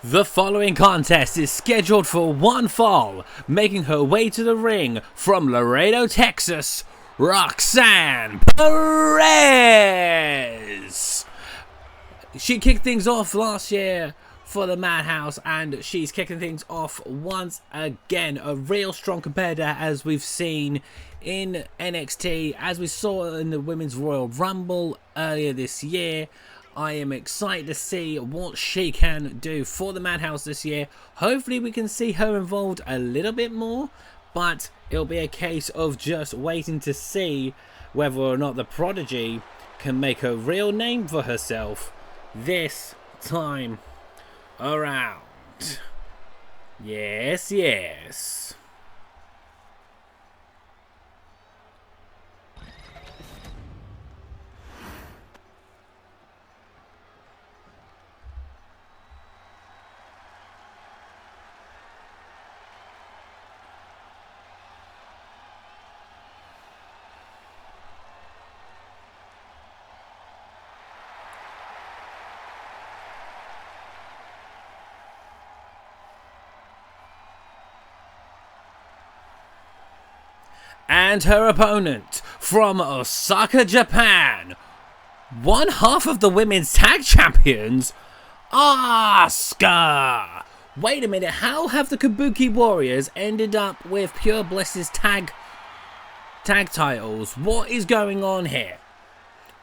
The following contest is scheduled for one fall, making her way to the ring from Laredo, Texas, Roxanne Perez. She kicked things off last year for the Madhouse, and she's kicking things off once again. A real strong competitor, as we've seen in NXT, as we saw in the Women's Royal Rumble earlier this year. I am excited to see what she can do for the Madhouse this year. Hopefully we can see her involved a little bit more, but it'll be a case of just waiting to see whether or not the Prodigy can make a real name for herself this time around. Yes, yes. And her opponent from Osaka, Japan, one half of the women's tag champions, Asuka. Wait a minute, how have the Kabuki Warriors ended up with Pure Bliss's tag titles? What is going on here?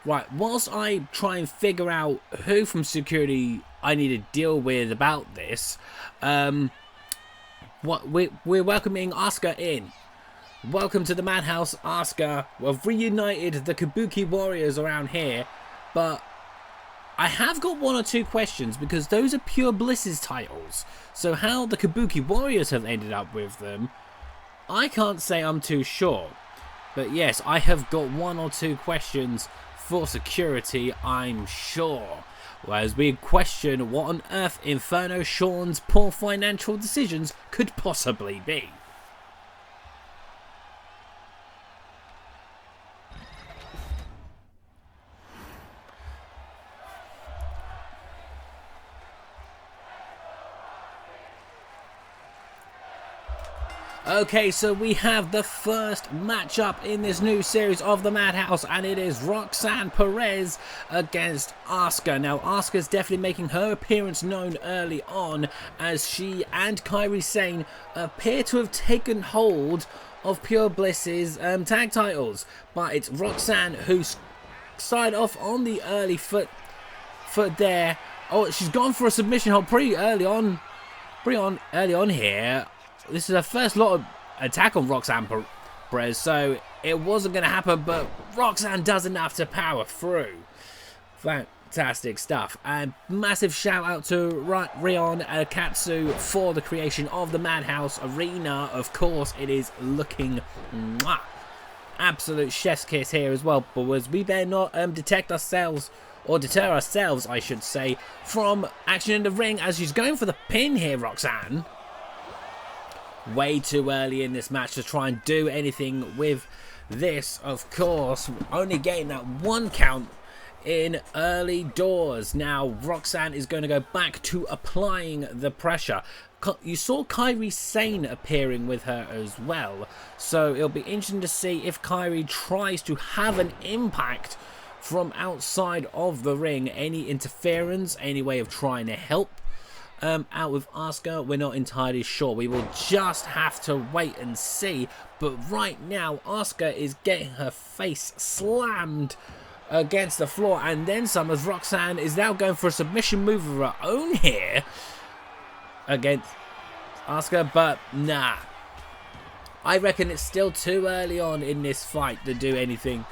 Right, whilst I try and figure out who from security I need to deal with about this, we're welcoming Asuka in. Welcome to the Madhouse, Asuka. We've reunited the Kabuki Warriors around here, but I have got one or two questions because those are Pure Bliss's titles. So how the Kabuki Warriors have ended up with them, I can't say I'm too sure. But yes, I have got one or two questions for security, I'm sure. As we question what on earth Inferno Sean's poor financial decisions could possibly be. Okay, so we have the first matchup in this new series of the Madhouse, and it is Roxanne Perez against Asuka. Now, Asuka's definitely making her appearance known early on, as she and Kairi Sane appear to have taken hold of Pure Bliss's tag titles. But it's Roxanne who started off on the early foot there. Oh, she's gone for a submission hold pretty early on here. This is her first lot of attack on Roxanne Perez, so it wasn't going to happen, but Roxanne does enough to power through. Fantastic stuff. And massive shout out to Rion Katsu for the creation of the Madhouse Arena. Of course, it is looking absolute chef's kiss here as well, but we better not deter ourselves, I should say, from action in the ring, as she's going for the pin here, Roxanne. Way too early in this match to try and do anything with this, of course. Only getting that one count in early doors. Now, Roxanne is going to go back to applying the pressure. You saw Kairi Sane appearing with her as well. So it'll be interesting to see if Kairi tries to have an impact from outside of the ring. Any interference, any way of trying to help out with Asuka, we're not entirely sure. We will just have to wait and see. But right now, Asuka is getting her face slammed against the floor, and then some, as Roxanne is now going for a submission move of her own here against Asuka, but nah. I reckon it's still too early on in this fight to do anything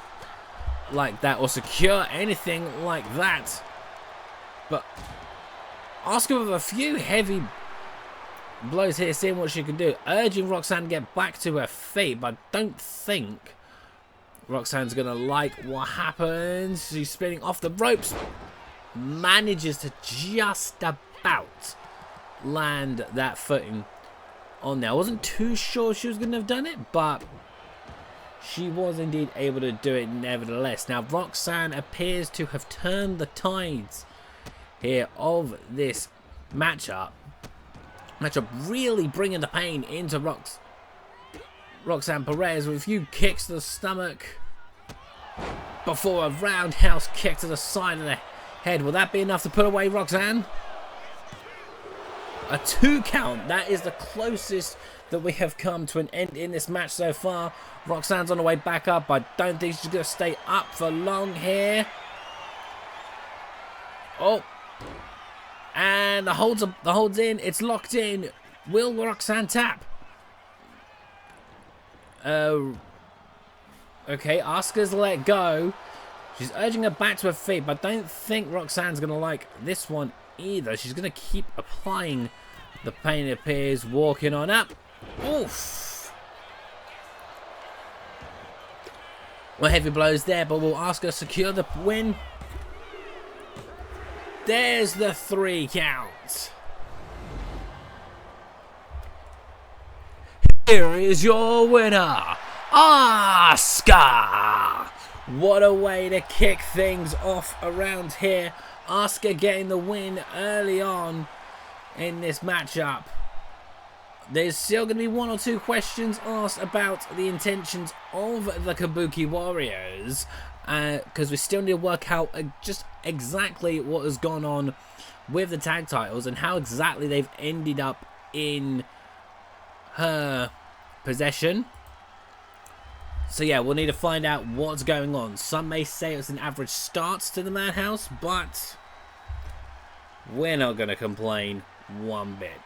like that or secure anything like that. But Asuka with a few heavy blows here, seeing what she can do, urging Roxanne to get back to her feet, but I don't think Roxanne's going to like what happens. She's spinning off the ropes, manages to just about land that footing on there. I wasn't too sure she was going to have done it, but she was indeed able to do it nevertheless. Now, Roxanne appears to have turned the tides here of this matchup, matchup, really bringing the pain into Roxanne Perez with a few kicks to the stomach before a roundhouse kick to the side of the head. Will that be enough to put away Roxanne? A 2 count. That is the closest that we have come to an end in this match so far. Roxanne's on the way back up. I don't think she's going to stay up for long here. Oh. And the hold's in. It's locked in. Will Roxanne tap? Okay, Asuka's let go. She's urging her back to her feet, but I don't think Roxanne's going to like this one either. She's going to keep applying the pain, it appears. Walking on up. Oof. Well, heavy blows there, but will Asuka secure the win? There's the 3 count. Here is your winner, Asuka. What a way to kick things off around here. Asuka getting the win early on in this matchup. There's still going to be 1 or 2 questions asked about the intentions of the Kabuki Warriors, because we still need to work out just exactly what has gone on with the tag titles and how exactly they've ended up in her possession. So yeah, we'll need to find out what's going on. Some may say it's an average start to the Madhouse, but we're not going to complain one bit.